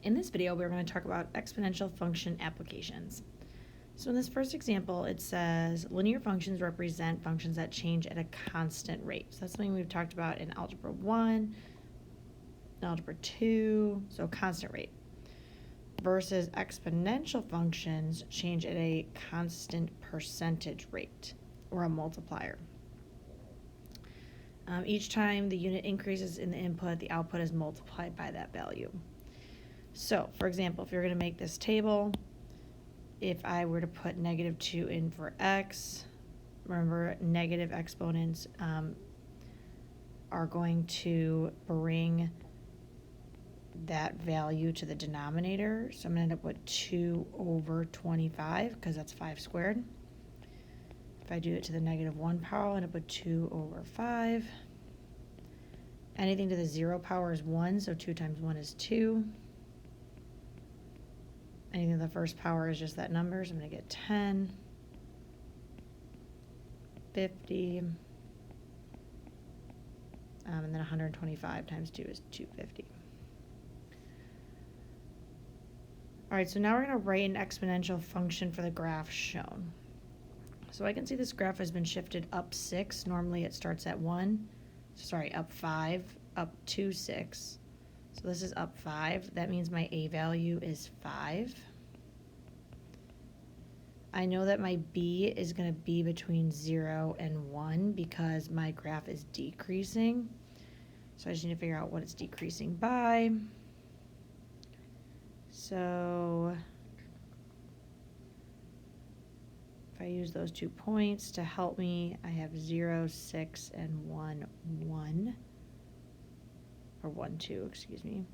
In this video, we're going to talk about exponential function applications. So in this first example, it says linear functions represent functions that change at a constant rate. So that's something we've talked about in Algebra 1, Algebra 2, so constant rate. Versus exponential functions change at a constant percentage rate, or a multiplier. Each time the unit increases in the input, the output is multiplied by that value. So, for example, if you're going to make this table, if I were to put -2 in for x, remember negative exponents are going to bring that value to the denominator. So I'm going to end up with 2 over 25 because that's 5 squared. If I do it to the -1 power, I'll end up with 2 over 5. Anything to the 0 power is 1, so 2 times 1 is 2. Anything to the first power is just that number, so I'm going to get 10, 50, and then 125 times 2 is 250. All right, so now we're going to write an exponential function for the graph shown. So I can see this graph has been shifted up 6. Normally it starts at 1. Sorry, up 5, up to 6. So this is up 5. That means my A value is 5. I know that my B is going to be between 0 and 1 because my graph is decreasing. So I just need to figure out what it's decreasing by. So if I use those 2 points to help me, I have 0, 6, and 1, 1. Or 1, 2, excuse me.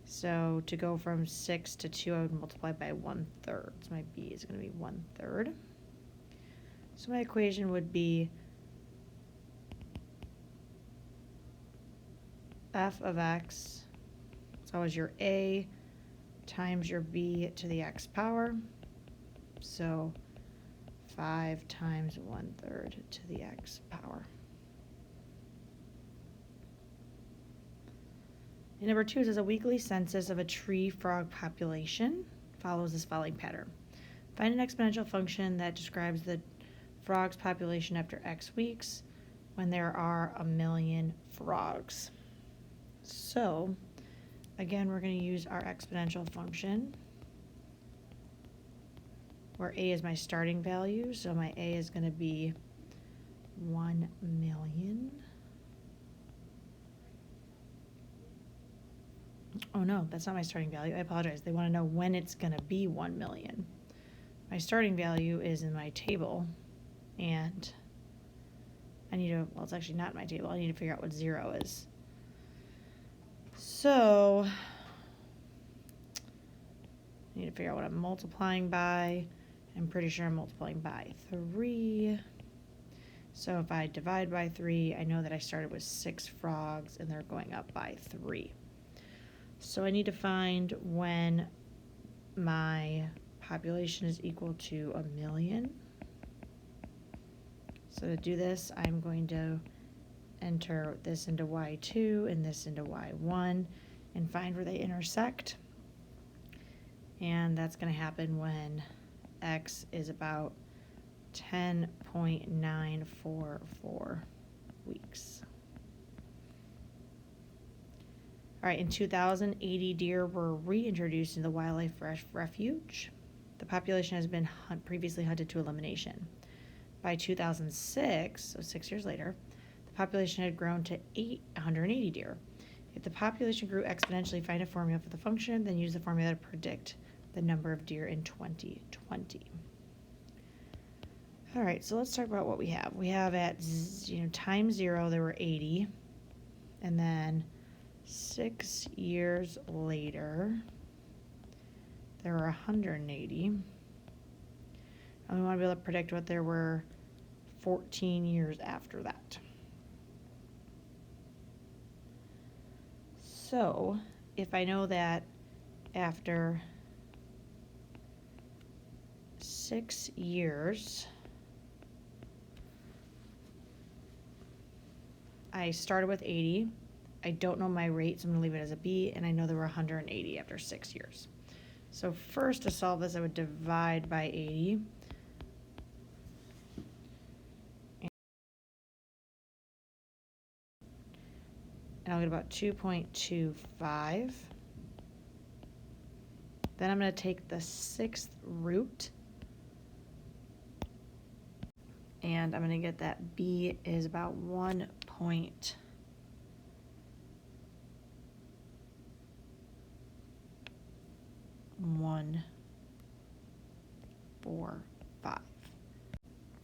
So to go from 6 to 2, I would multiply by 1/3. So my B is going to be 1/3. So my equation would be f of x, it's always your A times your B to the x power. So 5 times 1/3 to the x power. And number 2 says a weekly census of a tree frog population follows this following pattern. Find an exponential function that describes the frog's population after x weeks when there are 1,000,000 frogs. So, again, we're going to use our exponential function where A is my starting value. So my A is going to be 1,000,000. Oh no, that's not my starting value. I apologize. They want to know when it's going to be 1,000,000. My starting value is in my table, and I need to, well, it's actually not in my table. I need to figure out what 0 is. So I need to figure out what I'm multiplying by. I'm pretty sure I'm multiplying by 3. So if I divide by 3, I know that I started with 6 frogs, and they're going up by 3. So I need to find when my population is equal to 1,000,000. So to do this, I'm going to enter this into y2 and this into y1 and find where they intersect. And that's going to happen when x is about 10.944 weeks. All right, in 2000, 80 deer were reintroduced into the wildlife refuge. The population has been previously hunted to elimination. By 2006, so 6 years later, the population had grown to 180 deer. If the population grew exponentially, find a formula for the function, then use the formula to predict the number of deer in 2020. All right, so let's talk about what we have. We have at time 0, there were 80, and then 6 years later, there were 180. And we want to be able to predict what there were 14 years after that. So, if I know that after 6 years, I started with 80, I don't know my rate, so I'm going to leave it as a B, and I know there were 180 after 6 years. So first, to solve this, I would divide by 80. And I'll get about 2.25. Then I'm going to take the 6th root, and I'm going to get that B is about 1.15.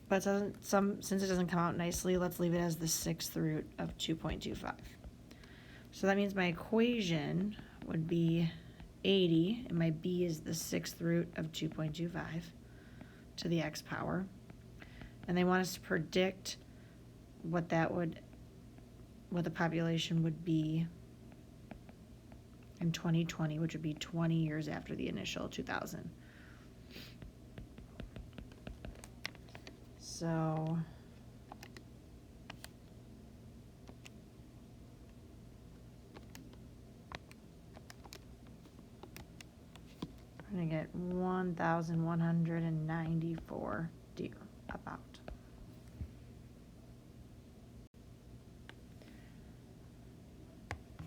But since it doesn't come out nicely, let's leave it as the 6th root of 2.25. So that means my equation would be 80, and my B is the 6th root of 2.25 to the x power. And they want us to predict what the population would be in 2020, which would be 20 years after the initial 2000. So we're going to get 1,194 deer, about.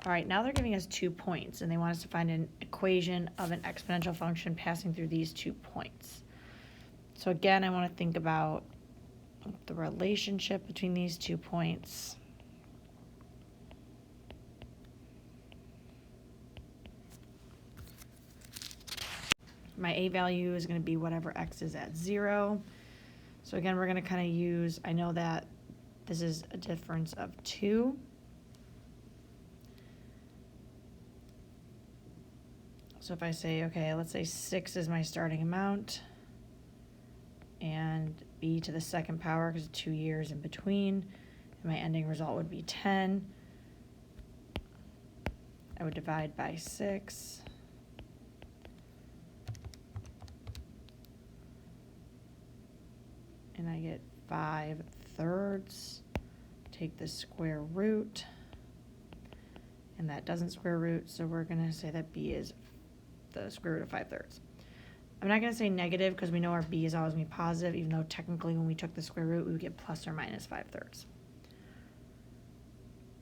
All right, now they're giving us 2 points, and they want us to find an equation of an exponential function passing through these 2 points. So again, I want to think about the relationship between these 2 points. My a value is going to be whatever x is at 0. So again, we're going to kind of use, I know that this is a difference of 2. So if I say, okay, let's say 6 is my starting amount, and b to the 2nd power, because 2 years in between, and my ending result would be 10. I would divide by 6. And I get 5/3. Take the square root, and that doesn't square root, so we're going to say that b is the square root of 5/3. I'm not going to say negative because we know our b is always going to be positive, even though technically when we took the square root, we would get plus or minus 5/3.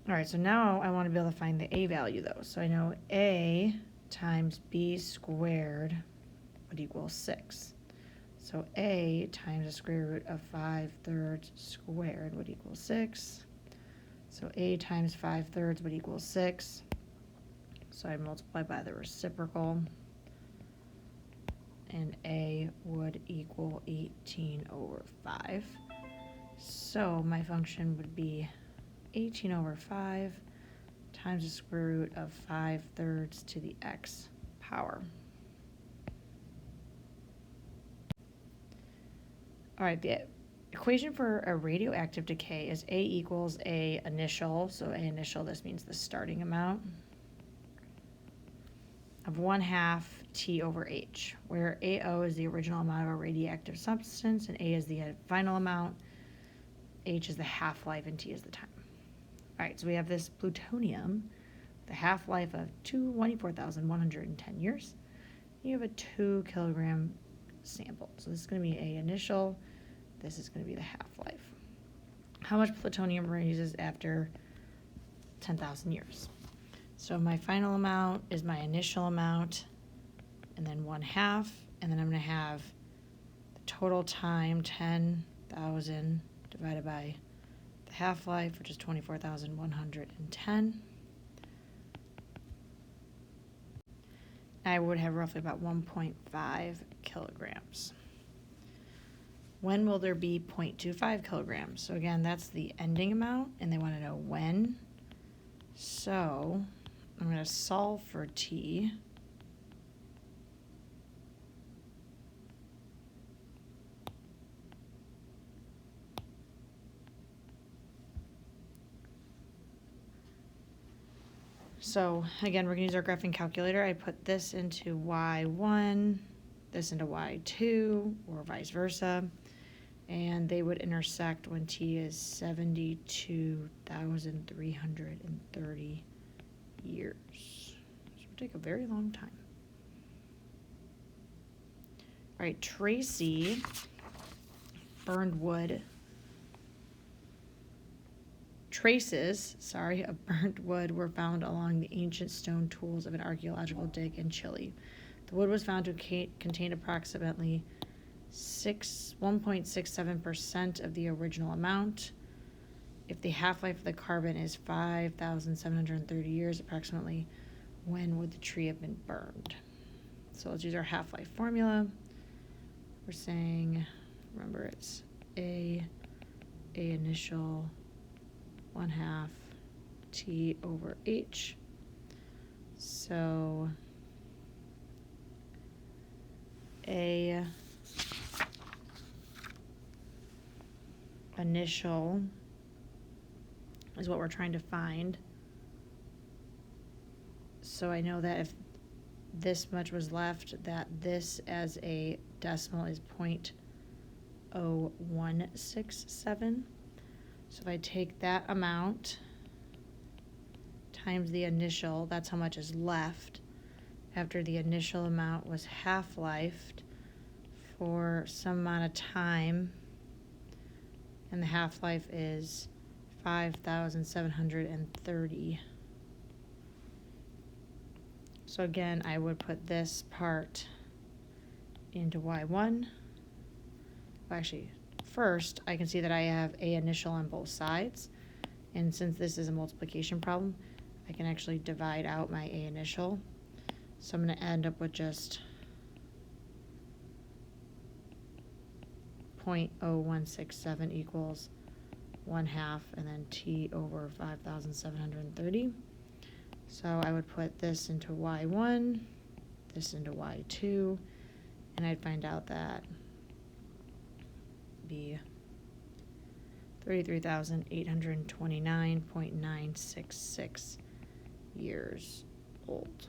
All right, so now I want to be able to find the a value, though. So I know a times b squared would equal 6. So a times the square root of 5/3 squared would equal 6. So a times 5/3 would equal 6. So I multiply by the reciprocal, and a would equal 18/5. So my function would be 18/5 times the square root of 5/3 to the x power. All right, the equation for a radioactive decay is a equals a initial, so a initial, this means the starting amount, of 1/2 T over H, where AO is the original amount of a radioactive substance, and A is the final amount, H is the half-life, and T is the time. All right, so we have this plutonium, the half-life of 24,110 years. You have a 2 kilogram sample. So this is going to be A initial, this is going to be the half-life. How much plutonium raises after 10,000 years? So my final amount is my initial amount, and then 1/2, and then I'm going to have the total time, 10,000 divided by the half-life, which is 24,110. I would have roughly about 1.5 kilograms. When will there be 0.25 kilograms? So again, that's the ending amount, and they want to know when. So I'm going to solve for T. So again, we're going to use our graphing calculator. I put this into y1, this into y2, or vice versa. And they would intersect when T is 72,330 years. This will take a very long time. All right, Tracy burned wood. Traces, of burnt wood were found along the ancient stone tools of an archaeological dig in Chile. The wood was found to contain approximately 1.67% of the original amount. If the half-life of the carbon is 5,730 years approximately, when would the tree have been burned? So let's use our half-life formula. We're saying, remember it's A initial 1/2 T over H. So A initial is what we're trying to find. So I know that if this much was left, that this as a decimal is 0.0167. So if I take that amount times the initial, that's how much is left after the initial amount was half-lifed for some amount of time, and the half-life is 5,730. So again, I would put this part into Y1. Well, actually, first, I can see that I have A initial on both sides. And since this is a multiplication problem, I can actually divide out my A initial. So I'm going to end up with just 0.0167 equals 1/2 and then T over 5,730. So I would put this into Y1, this into Y2, and I'd find out that be 33,829.966 years old.